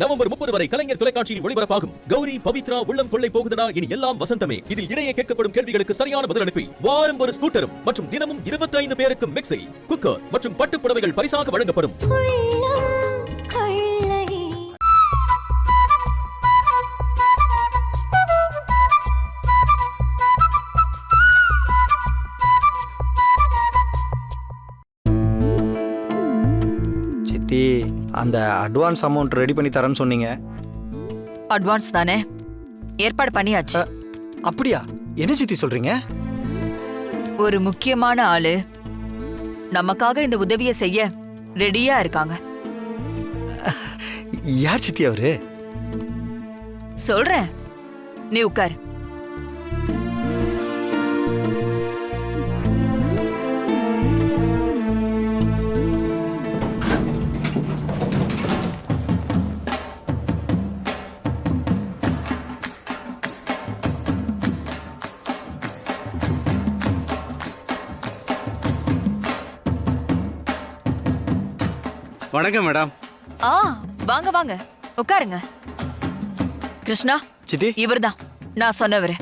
November 30 வரை கலைஞர் தொலைக்காட்சியில் ஒளிபரப்பாகும் கௌரி பவித்ரா உள்ளம் கொள்ளை போகுதடா இனி எல்லாம் வசந்தமே. இதில் இடையே கேட்கப்படும் கேள்விகளுக்கு சரியான பதில் அனுப்பி வாரம் ஒரு ஸ்கூட்டரும் மற்றும் தினமும் 25 பேருக்கு மிக்ஸி, குக்கர் மற்றும் பட்டுப் புடவைகள் பரிசாக வழங்கப்படும். சித்தி, அந்த அட்வான்ஸ் அமௌண்ட் ரெடி பண்ணி தரேன்னு சொன்னீங்க. அட்வான்ஸ் தானே, ஏற்பாடு பண்ணியாச்சு. அப்படியா? என்ன சித்தி சொல்றீங்க? ஒரு முக்கியமான ஆளு நமக்காக இந்த உதவியை செய்ய ரெடியா இருக்காங்க. யார் சித்தி அவரு? சொல்றேன், நீ உட்கார். வணக்கம் மேடம். வாங்க வாங்க உட்காருங்க. கிருஷ்ணா, சித்தி, இவர்தான் நான் சொன்னவரு.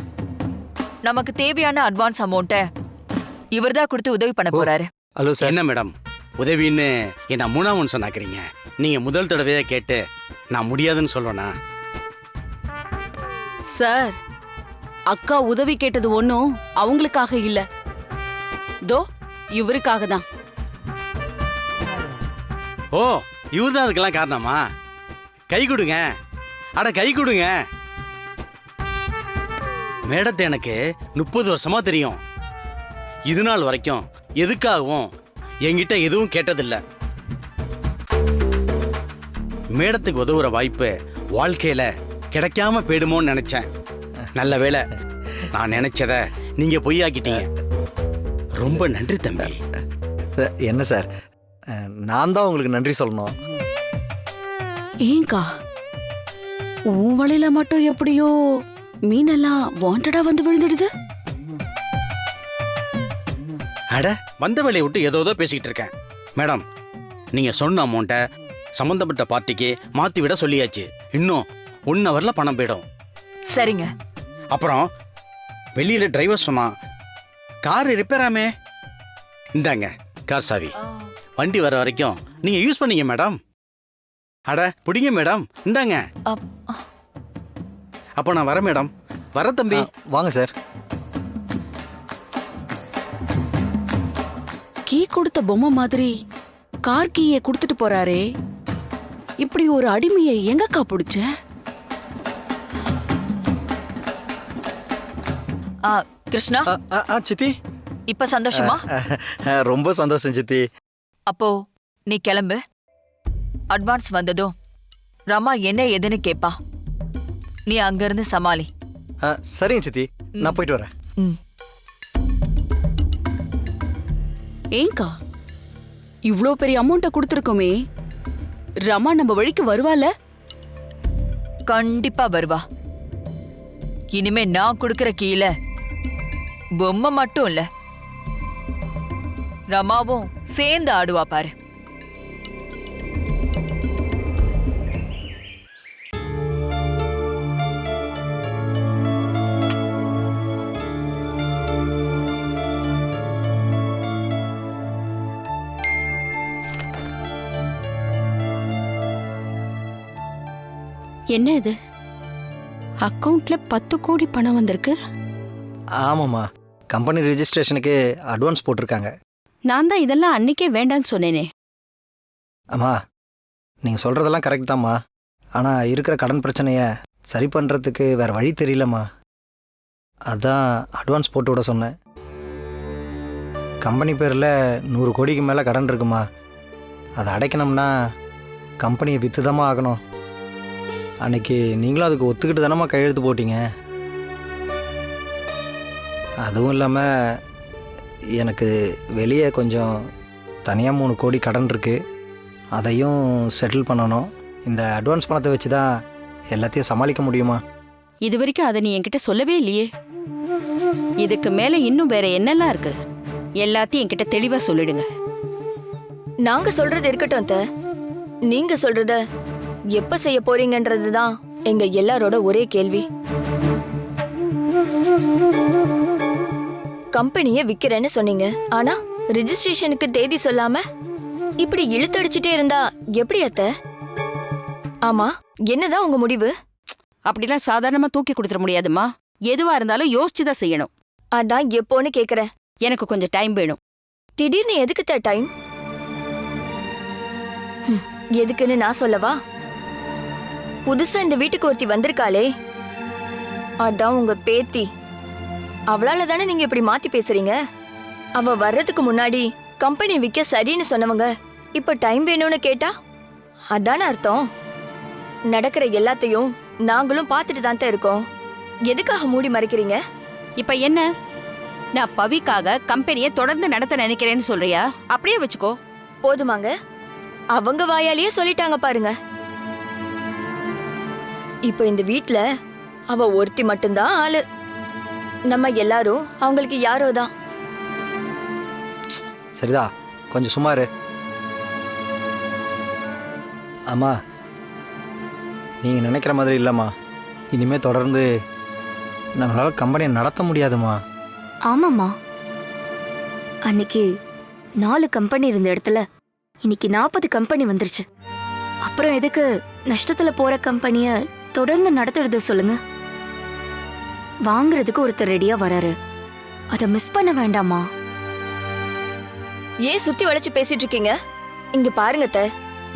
நமக்கு தேவையான அட்வான்ஸ் அமௌண்ட்டை இவர்தான் கொடுத்து உதவி பண்ண போறாரு. Hello sir. என்ன மேடம் உதவின்னு என்ன மூணாம் மனுஷன் ஆக்குறீங்க? நீங்க முதல் தடவையா கேட்டு நான் முடியாதுன்னு சொல்லுவேனா? சார், அக்கா உதவி கேட்டது ஒன்னும் அவங்களுக்காக இல்ல, தோ இவருக்காக தான். ஓ, இவர்தான் அதுக்கெல்லாம் காரணமா? கை கொடுங்க, அட கை கொடுங்க. மேடத்தை எனக்கு 30 வருஷமா தெரியும். இது நாள் வரைக்கும் எதுக்காகவும் என்கிட்ட எதுவும் கேட்டதில்லை. மேடத்துக்கு உதவுற வாய்ப்பு வாழ்க்கையில கிடைக்காம போயிடுமோன்னு நினைச்சேன். நல்ல வேளை, நான் நினைச்சத நீங்க பொய்யாக்கிட்டீங்க. ரொம்ப நன்றி தம்பி. என்ன சார், நான் தான் உங்களுக்கு நன்றி சொல்லணும். ஏங்கா, உன் வலையில மட்டும் எப்படியோ மீனெல்லாம் வாண்டடா வந்து விழுந்துடுது. அட, வந்த வேலையை விட்டு ஏதோ பேசிக்கிட்டு இருக்கேன். மேடம், நீங்க சொன்ன அமௌண்ட்டை சம்பந்தப்பட்ட பார்ட்டிக்கு மாத்தி விட சொல்லியாச்சு. இன்னும் 1 ஹவர்ல பணம் போயிடும். சரிங்க. அப்புறம் வெளியில டிரைவர் சொன்னா கார் ரிப்பேர் ஆமே. இந்தாங்க கார் சாவி. வண்டி வர வரைக்கும் நீங்க யூஸ் பண்ணீங்க மேடம். அட பிடிங்க மேடம், இந்தாங்க. அப்போ நான் வரேன் மேடம். வர தம்பி. வாங்க சார். கீ கொடுத்த பொம்மை மாதிரி கார் கீயை கொடுத்துட்டு போறாரே, இப்படி ஒரு அடிமையை எங்கக்கா பிடிச்ச? கிருஷ்ணா, சித்தி, இப்ப சந்தோஷமா? ரொம்ப சந்தோஷம் சித்தி. அப்போ நீ கிளம்பு. அட்வான்ஸ் வந்ததும் ரமா என்ன ஏதுன்னு கேப்பா. நீ அங்க இருந்து சமாளி. சரிங்க சித்தி, நான் போயிட்டு வரேன். ஏங்கா, இவ்ளோ பெரிய அமௌண்ட்டை கொடுத்துருக்கோமே, ரமா நம்ம வழிக்கு வருவால? கண்டிப்பா வருவா. இனிமே நான் கொடுக்கற கீழ பொம்மை மட்டும் இல்ல, ரமாவும் சேர்ந்து ஆடுவா பாரு. என்ன இது? அக்கவுண்ட்ல 10 கோடி பணம் வந்திருக்கு. ஆமாம்மா, கம்பெனி ரெஜிஸ்ட்ரேஷனுக்கு அட்வான்ஸ் போட்டிருக்காங்க. நான் தான் இதெல்லாம் அன்னைக்கே வேண்டான்னு சொன்னேனே. அம்மா, நீங்கள் சொல்கிறதெல்லாம் கரெக்ட் தான்மா. ஆனால் இருக்கிற கடன் பிரச்சனையை சரி பண்ணுறதுக்கு வேறு வழி தெரியலம்மா. அதான் அட்வான்ஸ் போட்டு விட சொன்னேன். கம்பெனி பேரில் 100 கோடிக்கு மேலே கடன் இருக்குமா. அதை அடைக்கணும்னா கம்பெனியை விற்றுதாம்மா ஆகணும். அன்னைக்கு நீங்களும் அதுக்கு ஒத்துக்கிட்டு தானம்மா கையெழுத்து போட்டீங்க. அதுவும் இல்லாமல் எனக்கு வெளியே கொஞ்சம் தனியாக 3 கோடி கடன் இருக்குது. அதையும் செட்டில் பண்ணணும். இந்த அட்வான்ஸ் பணத்தை வச்சு தான் எல்லாத்தையும் சமாளிக்க முடியுமா? இது வரைக்கும் அதை நீ என்கிட்ட சொல்லவே இல்லையே. இதுக்கு மேலே இன்னும் வேற என்னெல்லாம் இருக்கு? எல்லாத்தையும் என்கிட்ட தெளிவாக சொல்லிடுங்க. நாங்க சொல்றது இருக்கட்டும் அத்தை. நீங்க சொல்றத எப்ப செய்ய போறீங்கன்றது தான் எங்க எல்லாரோட ஒரே கேள்வி. கம்பெனியை விக்கிறேன்னு சொன்னீங்க, ஆனா ரெஜிஸ்ட்ரேஷனுக்கு தேதி சொல்லாம இப்படி இழுத்தடிச்சிட்டே இருந்தா எப்படி அத்தை? ஆமா, என்னதான் உங்க முடிவு? அப்படிலாம் சாதாரணமா தூக்கி கொடுத்துட முடியாதுமா. எதுவா இருந்தாலும் யோசிச்சுதான் செய்யணும். அதான் எப்போன்னு கேக்குறேன். எனக்கு கொஞ்சம் டைம் வேணும். திடீர்னு எதுக்கு டைம்? எதுக்குன்னு நான் சொல்லவா? புதுசா இந்த வீட்டுக்கு ஒருத்தி வந்திருக்காளே, அதான் உங்க பேத்தி. அவளால தானே நீங்க இப்படி மாத்தி பேசுறீங்க. அவ வர்றதுக்கு முன்னாடி கம்பெனி விற்க சரின்னு சொன்னவங்க இப்ப டைம் வேணும்னு கேட்டா அதான அர்த்தம். நடக்கிற எல்லாத்தையும் நாங்களும் பார்த்துட்டு தான் இருக்கோம். எதுக்காக மூடி மறைக்கிறீங்க? இப்ப என்ன? நான் பவிக்காக கம்பெனியை தொடர்ந்து நடத்த நினைக்கிறேன்னு சொல்றியா? அப்படியே வச்சுக்கோ. போதுமாங்க, அவங்க வாயாலேயே சொல்லிட்டாங்க பாருங்க. இப்ப இந்த வீட்ல அவ ஒருத்தி மட்டும்தான் ஆளு. நம்ம எல்லாரும் அவங்களுக்கு யாரோ தான். சரிதா, கொஞ்சம் சும்மா இரு. அம்மா, நீங்கள் நினைக்கிற மாதிரி இல்லைம்மா. இனிமேல் தொடர்ந்து நம்மளால் கம்பெனியை நடத்த முடியாதும்மா. ஆமாம்மா, அன்னைக்கு 4 கம்பெனி இருந்த இடத்துல இன்னைக்கு 40 கம்பெனி வந்துருச்சு. அப்புறம் எதுக்கு நஷ்டத்துல போற கம்பெனிய தொடர்ந்து நடத்துறது சொல்லுங்க? வாங்குறதுக்கு ஒருத்தர் ரெடியா வராரு, அதை மிஸ் பண்ண வேண்டாமா? ஏன் சுத்தி வளைச்சு பேசிட்டு இருக்கீங்க? இங்க பாருங்க அத்தை,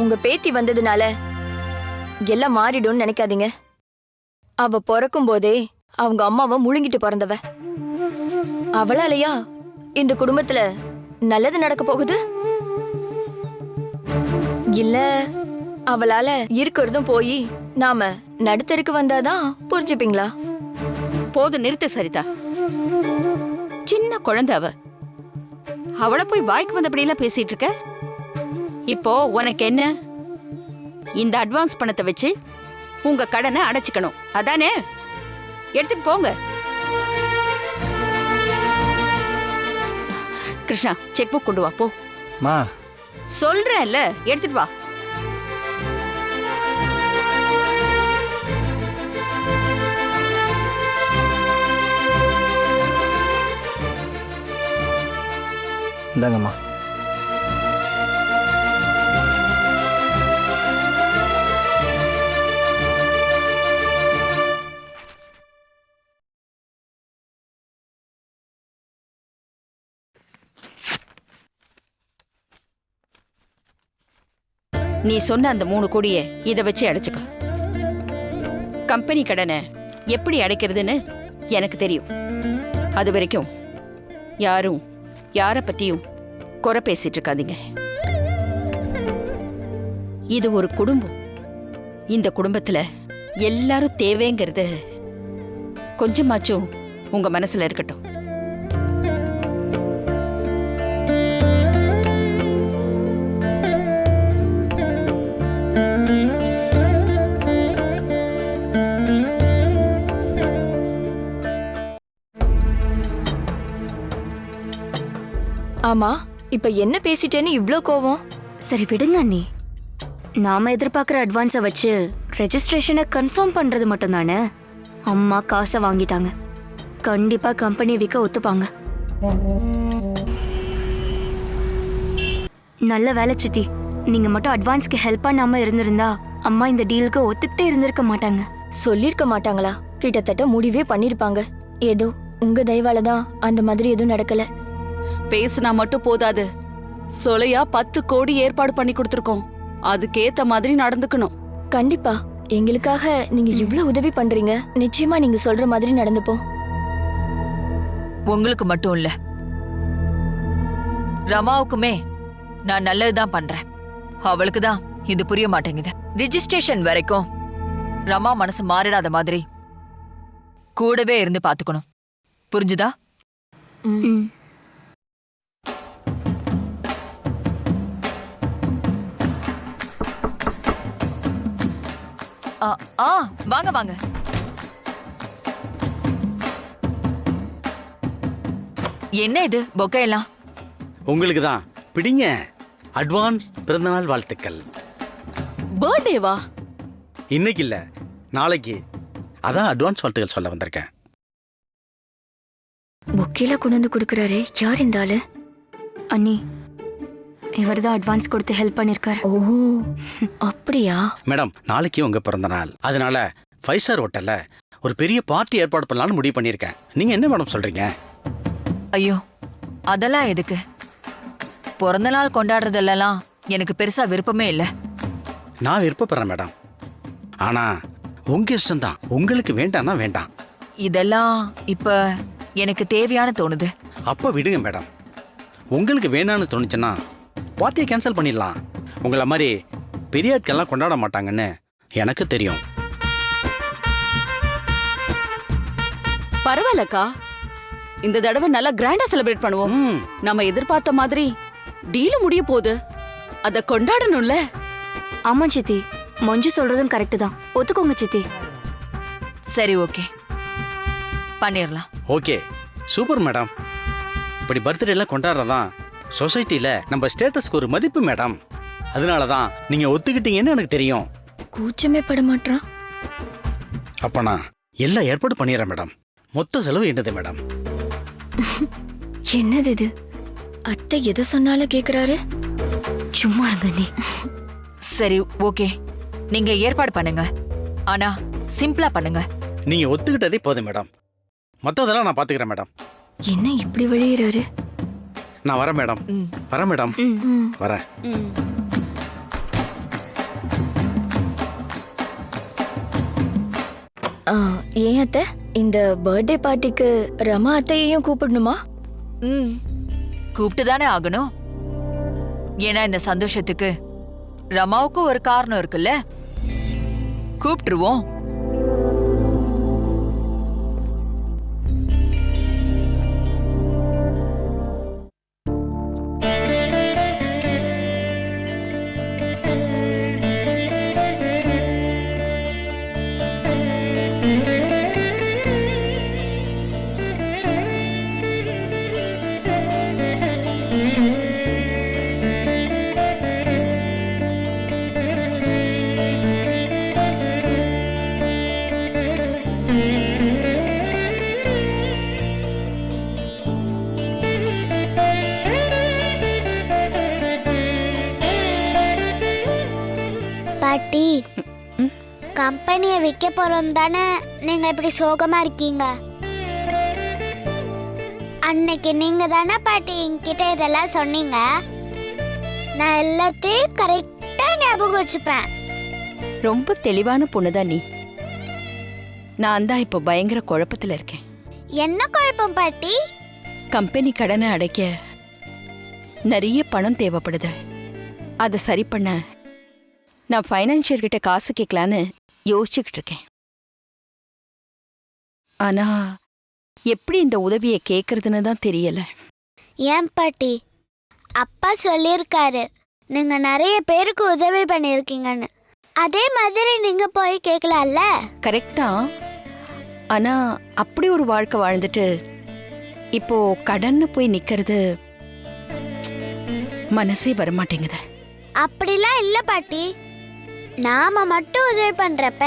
உங்க பேத்தி வந்ததுனால எல்லாம் மாறிடும்னு நினைக்காதீங்க. அவ பிறக்கும் போதே அவங்க அம்மாவை முழுங்கிட்டு பிறந்தவ. அவளாலயா இந்த குடும்பத்துல நல்லது நடக்க போகுது? இல்ல அவளால இருக்கிறதும் போய் நாம நடுத்தருக்கு வந்தாதான் புரிஞ்சுப்பீங்களா? போது, நிறுத்த சரிதா. சின்ன குழந்தை அவ. அவளை போய் வாய்க்கு வந்தபடியெல்லாம் பேசிட்டு இருக்க. இப்போ உனக்கு என்ன? இந்த அட்வான்ஸ் பணத்தை வச்சு உங்க கடனை அடைச்சுக்கணும், அதானே? எடுத்துட்டு போங்க. கிருஷ்ணா, செக் புக் கொண்டு வா போ. மா, சொல்றேன்ல, எடுத்துட்டு வா. இந்தாங்கம்மா. நீ சொன்ன அந்த 3 கோடியை இதை வச்சு அடைச்சுக்க. கம்பெனி கடனை எப்படி அடைக்கிறதுன்னு எனக்கு தெரியும். அது வரைக்கும் யாரும் யாரை பத்தியும் குறை பேசிட்டு இருக்காதீங்க. இது ஒரு குடும்பம். இந்த குடும்பத்துல எல்லாரும் தேவைங்கிறது கொஞ்சமாச்சும் உங்க மனசுல இருக்கட்டும். ஆமா, இப்ப என்ன பேசிட்டேன்னு இவ்ளோ கோவம்? சரி விடுங்க அண்ணி, நாம எதிர்பார்க்குற அட்வான்ஸை வச்சு ரெஜிஸ்ட்ரேஷனை கன்ஃபார்ம் பண்றது மட்டும்தானே. அம்மா காசை வாங்கிட்டாங்க, கண்டிப்பா கம்பெனி விற்க ஒத்துப்பாங்க. நல்ல வேலை சித்தி, நீங்க மட்டும் அட்வான்ஸ்க்கு ஹெல்ப் பண்ணாம இருந்திருந்தா அம்மா இந்த டீலுக்கு ஒத்துக்கிட்டே இருந்திருக்க மாட்டாங்க. சொல்லிருக்க மாட்டாங்களா? கிட்டத்தட்ட முடிவே பண்ணிருப்பாங்க. ஏதோ உங்க தயவால தான் அந்த மாதிரி எதுவும் நடக்கல. பேசினா மட்டும் போதாது, சொலையா 10 கோடி ஏற்பாடு பண்ணி கொடுத்துருக்கோம். அதுக்கேத்த மாதிரி நடந்துக்கணும். கண்டிப்பா எங்களுக்காக நீங்க இவ்ளோ உதவி பண்றீங்க. நிச்சயமா நீங்க சொல்ற மாதிரி நடந்துப்போம். உங்களுக்கு மட்டும் இல்ல, ரமாவுக்குமே நான் நல்லதுதான் பண்றேன். அவளுக்கு தான் இது புரிய மாட்டேங்குது. ரிஜிஸ்ட்ரேஷன் வரைக்கும் ரமா மனசு மாறிடாத மாதிரி கூடவே இருந்து பாத்துக்கணும். புரிஞ்சுதா? ம். வாங்க வாங்க. என்ன இது பொக்கை எல்லாம்? உங்களுக்கு தான். பிடிங்க. அட்வான்ஸ் பிறந்தநாள் வாழ்த்துக்கள். பர்த்டேவா? இன்னைக்கு இல்லை, நாளைக்கு. அதான் அட்வான்ஸ் வாழ்த்துக்கள் சொல்ல வந்திருக்கேன். பொக்கேல கொண்டு வந்து கொடுக்குறாரு. யார் இந்த ஆளு? அண்ணி, இவர் தான் அட்வான்ஸ் கொடுத்து ஹெல்ப் பண்ணியிருக்காரு. ஓ, அப்படியா? மேடம், நாளைக்கு உங்க பிறந்த நாள். அதனால 5 ஸ்டார் ஹோட்டல்ல ஒரு பெரிய பார்ட்டி ஏற்பாடு பண்ணலாம்னு முடிவு பண்ணியிருக்கேன். நீங்க என்ன மேடம் சொல்றீங்க? ஐயோ, அதெல்லாம் எதுக்கு? பிறந்த நாள் கொண்டாடுறதெல்லாம் எனக்கு பெருசா விருப்பமே இல்லை. நான் விருப்பப்படுறேன் மேடம். ஆனா உங்க இஷ்டம் தான். உங்களுக்கு வேண்டாம்னா வேண்டாம். இதெல்லாம் இப்ப எனக்கு தேவையான தோணுது. அப்ப விடுங்க மேடம். உங்களுக்கு வேணான்னு தோணுச்சுன்னா பார்ட்டியை கேன்சல் பண்ணிடலாம். உங்களை மாதிரி பெரிய ஆட்கள்லாம் கொண்டாட மாட்டாங்கன்னு எனக்கு தெரியும். பரவாயில்லக்கா, இந்த தடவை நல்லா கிராண்டா செலிப்ரேட் பண்ணுவோம். நம்ம எதிர்பார்த்த மாதிரி டீல் முடிய போகுது, அத கொண்டாடணும்ல. ஆமா சித்தி, மஞ்சு சொல்றதும் கரெக்டு தான். ஒத்துக்கோங்க சித்தி. சரி, ஓகே, பண்ணிடலாம். Okay, super madam. இப்படி பர்த்டே எல்லாம் கொண்டாடுறதான் சொசைட்டில நம்ம ஸ்டேட்டஸ்க்கு ஒரு மதிப்பு மேடம். அதனால தான் நீங்க ஒத்துக்கிட்டீங்கன்னு எனக்கு தெரியும். கூச்சமே பட மாட்டான். அப்ப நான் எல்லாம் ஏற்பாடு பண்ணிடுறேன் மேடம். மொத்த செலவு என்னது மேடம்? என்னது இது? அத்தை எதை சொன்னாலும் கேக்குறாரு. சும்மா இருங்க அண்ணி. சரி, ஓகே, நீங்க ஏற்பாடு பண்ணுங்க. ஆனா சிம்பிளா பண்ணுங்க. நீங்க ஒத்துக்கிட்டதே போதும் மேடம். மற்றதெல்லாம் நான் பாத்துக்கிறேன் மேடம். என்ன இப்படி வழியிறாரு? நான் வரேன் மேடம். வரேன் மேடம். வரேன். ஏன் அத்தை, இந்த பர்த்டே பார்ட்டிக்கு ரமா அத்தையையும் கூப்பிடணுமா? கூப்பிட்டு தானே ஆகணும். ஏன்னா இந்த சந்தோஷத்துக்கு ரமாவுக்கு ஒரு காரணம் இருக்குல்ல. கூப்பிட்டுருவோம். பாட்டி, கம்பெனியை விற்க போறோம் தானே நீங்க இப்படி சோகமா இருக்கீங்க? அன்னைக்கு நீங்க தானே பாட்டி என்கிட்ட இதெல்லாம் சொன்னீங்க. நான் எல்லாத்தையும் கரெக்டா ஞாபகம் வச்சுப்பேன். ரொம்ப தெளிவான பொண்ணுதான் நீ. நான் தான் இப்போ பயங்கர குழப்பத்துல இருக்கேன். என்ன குழப்பம் பாட்டி? கம்பெனி கடனை அடைக்க நிறைய பணம் தேவைப்படுது. அதை சரி பண்ண நான் ஃபைனான்சியர் கிட்ட காசு கேட்கலான்னு யோசிச்சுக்கிட்டு இருக்கேன். ஆனா எப்படி இந்த உதவியை கேட்கறதுன்னு தான் தெரியல. ஏன் பாட்டி? அப்பா சொல்லியிருக்காரு நீங்க நிறைய பேருக்கு உதவி பண்ணியிருக்கீங்கன்னு. அதே மாதிரி நீங்க போய் கேட்கலாம்ல. கரெக்ட் தான். ஆனா அப்படி ஒரு வாழ்க்கை வாழ்ந்துட்டு இப்போ கடன்னு போய் நிக்கிறது மனசே வரமாட்டேங்குது. அப்படிலாம் இல்ல பாட்டி. நாம மட்டும் உதவி பண்றப்ப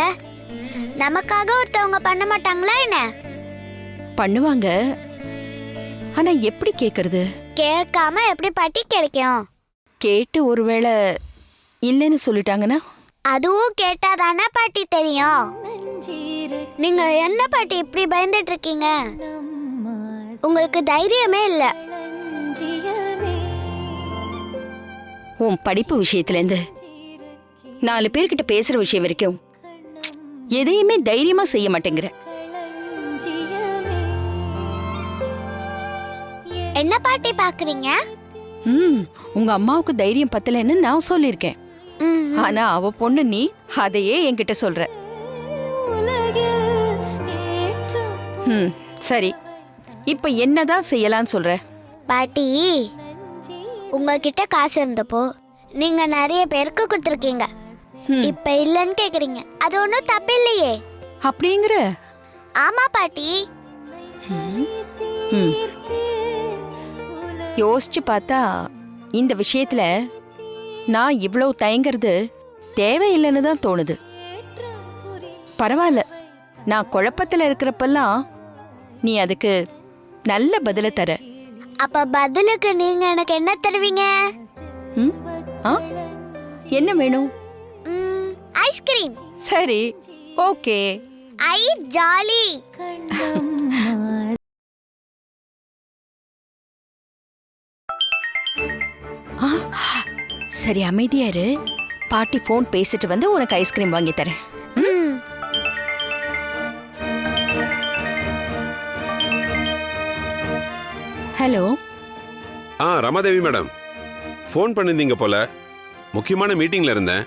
நமக்காக ஒருத்தவங்க பண்ண மாட்டாங்களா என்ன? பண்ணுவாங்க. ஆனா எப்படி கேக்குறது? கேட்காம எப்படி பாட்டி கிடைக்கும்? கேட்டு ஒருவேளை இல்லைன்னு சொல்லிட்டாங்கன்னா? அதுவும் கேட்டாதானே பாட்டி தெரியும். நீங்க என்ன பாட்டி இப்படி பயந்துட்டு இருக்கீங்க? உங்களுக்கு தைரியமே இல்ல. உன் படிப்பு விஷயத்துலேருந்து 4 பேர்கிட்ட பேசுற விஷயம் வரைக்கும் எதையுமே தைரியமா செய்ய மாட்டேங்கிற. என்ன பாட்டி பாக்குறீங்க? உங்க அம்மாவுக்கு தைரியம் பத்தலைன்னு நான் சொல்லியிருக்கேன். ஆனா அவ பொண்ணு நீ அதையே என்கிட்ட சொல்ற. சரி, இப்ப என்னதான் செய்யலாம்னு சொல்ற? பாட்டி, உங்ககிட்ட காசு இருந்தப்போ நீங்க நிறைய பேருக்கு கொடுத்துருக்கீங்க. இப்ப இல்லன்னு கேக்குறீங்க. அது ஒன்றும் தப்பு இல்லையே. அப்படிங்கிற? ஆமா பாட்டி. யோசிச்சு பார்த்தா இந்த விஷயத்துல நான் இவ்வளவு தயங்குறது தேவையில்லைன்னு தான் தோணுது. பரவாயில்ல, நான் குழப்பத்துல இருக்கிறப்பெல்லாம் நீ அதுக்கு நல்ல பதில தர. அப்ப பதிலுக்கு நீங்க எனக்கு என்ன தருவீங்க? ம்? ஆ? என்ன வேணும்? ஐஸ்கிரீம். சரி, ஓகே. ஐ ஜாலி. ஆ, சரி, அமைதியா இரு. பாட்டி ஃபோன் பேசிட்டு வந்து உனக்கு ஐஸ்கிரீம் வாங்கி தரேன். ஹலோ. ரமாதேவி மேடம், ஃபோன் பண்ணிருந்தீங்க போல. முக்கியமான மீட்டிங்ல இருந்தேன்.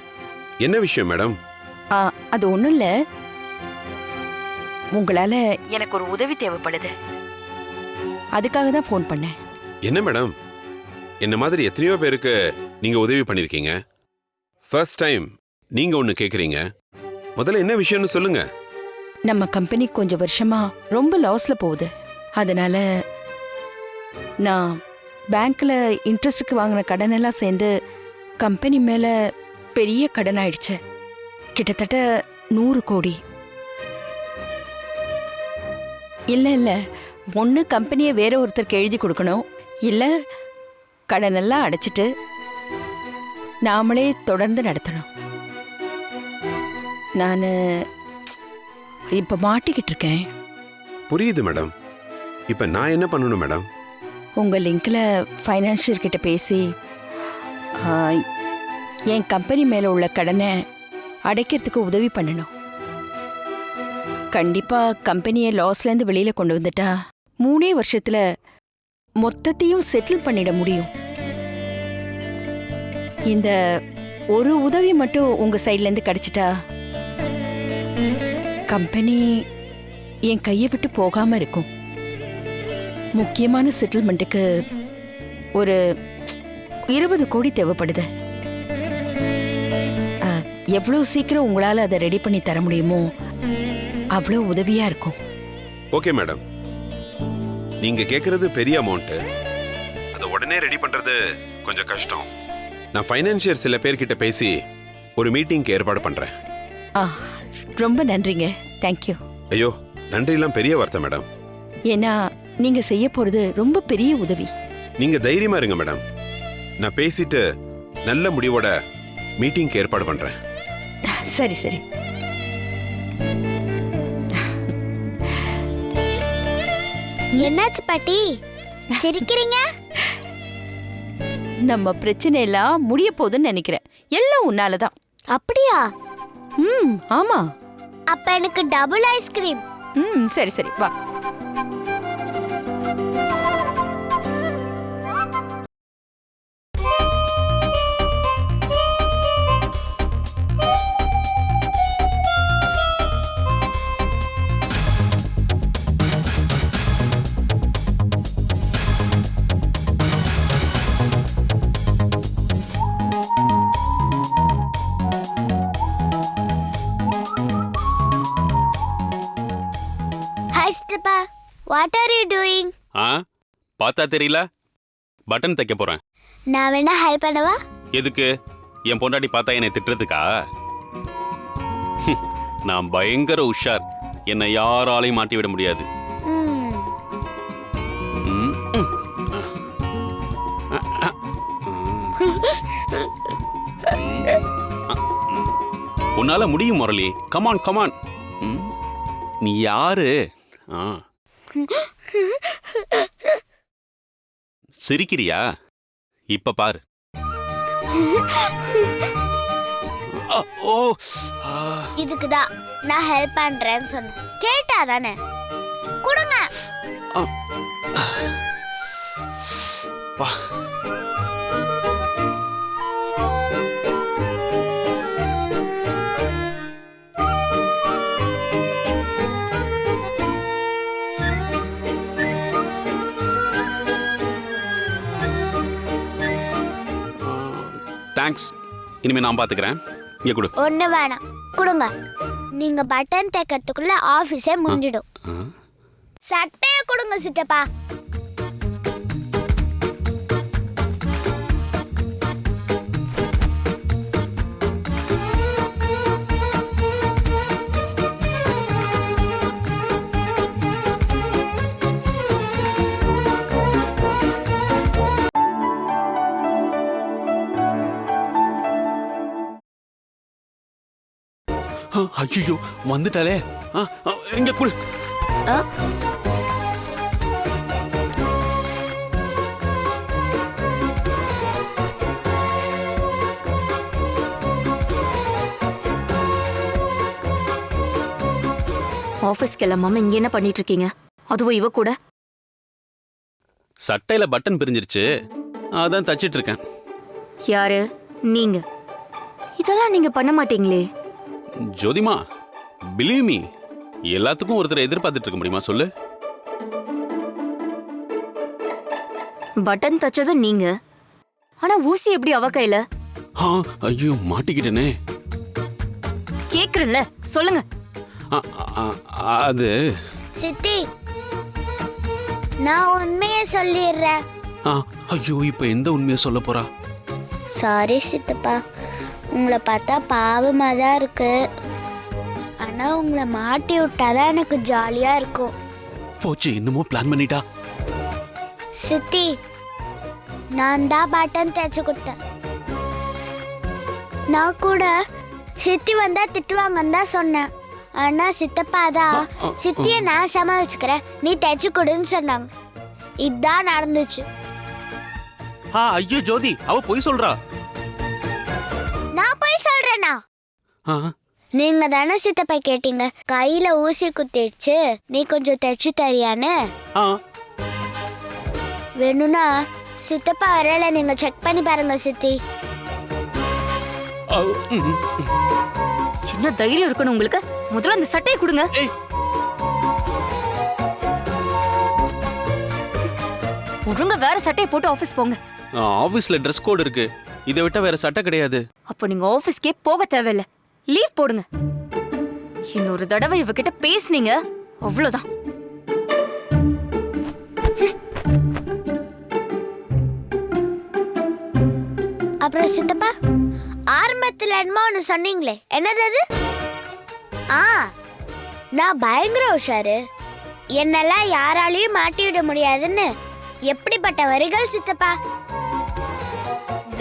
என்ன விஷயம் மேடம்? அது ஒண்ணும் இல்ல, உங்களால எனக்கு ஒரு உதவி தேவைப்படுது. அதுக்காக தான் ஃபோன் பண்ணேன். என்ன மேடம், என்ன மாதிரி எத்தனையோ பேருக்கு நீங்க உதவி பண்ணிருக்கீங்க. ஃபர்ஸ்ட் டைம் நீங்க ஒன்னு கேக்குறீங்க. முதல்ல என்ன விஷயம்னு சொல்லுங்க. நம்ம கம்பெனி கொஞ்சம் வருஷமா ரொம்ப லாஸ்ல போகுது. அதனால நான் பேங்க்ல இன்ட்ரெஸ்டுக்கு வாங்கின கடன் எல்லாம் சேர்ந்து கம்பெனி மேல பெரிய கடன் ஆயிடுச்சு. கிட்டத்தட்ட 100 கோடி. இல்ல, ஒன்று கம்பெனியை வேற ஒருத்தருக்கு எழுதி கொடுக்கணும், இல்ல கடனெல்லாம் அடைச்சிட்டு நாமளே தொடர்ந்து நடத்தணும். நான் இப்ப மாட்டிக்கிட்டு இருக்கேன். புரியுது மேடம். இப்ப நான் என்ன பண்ணணும் மேடம்? உங்க லிங்க்ல ஃபைனான்சியர் கிட்ட பேசி என் கம்பெனி மேல உள்ள கடனை அடைக்கிறதுக்கு உதவி பண்ணணும். கண்டிப்பா கம்பெனியை லாஸ்ல இருந்து வெளியில கொண்டு வந்துட்டா 3 வருஷத்துல மொத்தத்தையும் செட்டில் பண்ணிட முடியும். இந்த ஒரு உதவி மட்டும் உங்க சைட்ல இருந்து கிடைச்சிட்டா கம்பெனி என் கையை விட்டு போகாம இருக்கும். முக்கியமான செட்டில்மெண்ட்டுக்கு ஒரு 20 கோடி தேவைப்படுது. எவ்வளவு சீக்கிரம் உங்களால அதை ரெடி பண்ணி தர முடியுமோ அவ்வளோ உதவியா இருக்கும். ஓகே மேடம், நீங்க கேக்குறது பெரிய அமௌண்ட். அதை உடனே ரெடி பண்றது கொஞ்சம் கஷ்டம். நான் ஃபைனான்சியர் சில பேர்கிட்ட பேசி ஒரு மீட்டிங்க்கு ஏற்பாடு பண்றேன். ரொம்ப நன்றிங்க. தேங்க்யூ. ஐயோ, நன்றியெல்லாம் பெரிய வார்த்தை மேடம். ஏன்னா நீங்க செய்ய போறது ரொம்ப பெரிய உதவி. நீங்க தைரியமா இருங்க மேடம். நான் பேசிட்டு நல்ல முடிவோட மீட்டிங்க்கு ஏற்பாடு பண்றேன். சரி சரி. என்னாச்சு பாட்டி, சிரிக்கிறீங்க? நம்ம பிரச்சனை எல்லாம் முடிய போகுதுன்னு நினைக்கிறேன். எல்லாம் உன்னாலதான். அப்படியா? ஆமா. அப்ப எனக்கு டபுள் ஐஸ்கிரீம். சரி சரி, வா. Hi, Steppa. What are you doing? பார்த்தா தெரியல, பட்டன் தைக்க போறேன். நான் வேணா ஹெல்ப் பண்ணவா? எதுக்கு? என் பொண்டாட்டி பார்த்தா என்னை திட்டுறதுக்கா? நான் பயங்கர உஷார். என்னை யாராலையும் மாட்டி விட முடியாது. உன்னால முடியும் முரளி. Come on come on. நீ யாரு? சிரிக்கிறியா? இப்ப பாரு. இதுக்குதான் நான் ஹெல்ப் பண்றேன்னு சொன்னேன். கேட்டா தானே? கொடுங்க. தேங்க்ஸ். இனிமே நான் பாத்துக்கிறேன். இங்க கொடு. ஒண்ணு வேணாம், கொடுங்க. நீங்க பட்டன் தைக்கிறதுக்குள்ள ஆபீஸே முடிஞ்சிடும். சட்டையை கொடுங்க சித்தப்பா. ஐயோ வந்துட்டாலே. இங்க குடு. ஆ? ஆபீஸ்க்கு கிளம்பாம இங்க என்ன பண்ணிட்டு இருக்கீங்க? அதுவும் இவ கூட. சட்டையில பட்டன் பிரிஞ்சிருச்சு, அதான் தச்சிட்டு இருக்கேன். யாரு நீங்க? இதெல்லாம் நீங்க பண்ண மாட்டீங்களே. ஜோதிமா, பிலீவ் மீ, எல்லாத்துக்கும் ஒருத்தரை எதிர்பார்த்துட்டு இருக்க முடியுமா சொல்லு? பட்டன் தச்சது நீங்க, ஆனா ஊசி எப்படி அவ கையில? ஐயோ மாட்டிக்கிட்டேனே. கேக்குறேன்ல, சொல்லுங்க. அது சித்தி நான் உண்மையை சொல்லிடுறேன். ஐயோ இப்ப எந்த உண்மையை சொல்ல போறா? சாரி சித்தப்பா, உங்களை பார்த்தா பாவமாக தான் இருக்கு. ஆனால் உங்களை மாட்டி விட்டாதான் எனக்கு ஜாலியாக இருக்கும். போச்சு, இன்னமும் பிளான் பண்ணிட்டா. சித்தி, நான் தான் பட்டன் தைச்சு கொடுத்தேன். நான் கூட சித்தி வந்தா திட்டுவாங்கன்னு தான் சொன்னேன். ஆனால் சித்தப்பா தான் சித்தியை நான் சமாளிச்சுக்கிறேன், நீ தைச்சு கொடுன்னு சொன்னாங்க. இதுதான் நடந்துச்சு. ஐயோ ஜோதி, அவ பொய் சொல்றா. நான் போய் சொல்றேனா? நீங்க தானே சித்தப்பா கேட்டீங்க, கையில ஊசி குத்திடுச்சு, நீ கொஞ்சம் தைச்சு தரியான்னு. வேணும்னா சித்தப்பா வரல, நீங்க செக் பண்ணி பாருங்க சித்தி. என்ன தைரியம் இருக்கணும் உங்களுக்கு? முதல்ல அந்த சட்டையை கொடுங்க. ஒழுங்கா வேற சட்டையை போட்டு ஆபீஸ் போங்க. ஆபீஸ்ல ட்ரெஸ் கோட் இருக்கு, இதை விட்டா வேற சட்டை கிடையாது. அப்போ நீங்க ஆபீஸ்க்கே போக தேவையில்ல, லீவ் போடுங்க. இன்னொரு தடவை இவகிட்ட பேசுனீங்க அவ்வளவுதான். அப்புறம் சித்தப்பா, ஆரம்பத்துல என்னமோ ஒன்று சொன்னீங்களே, என்னது அது? நான் பயங்கர உஷாரு, என்னெல்லாம் யாராலையும் மாட்டி விட முடியாதுன்னு. எப்படிப்பட்ட வரிகள் சித்தப்பா?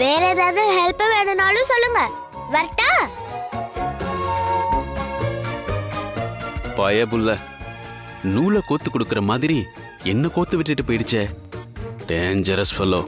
வேற ஏதாவது ஹெல்ப் வேணும்னாலும் சொல்லுங்க, வரட்டா? பயபுல்ல, நூலை கோத்து கொடுக்கற மாதிரி என்ன கோத்து விட்டுட்டு போயிடுச்சே. Dangerous fellow.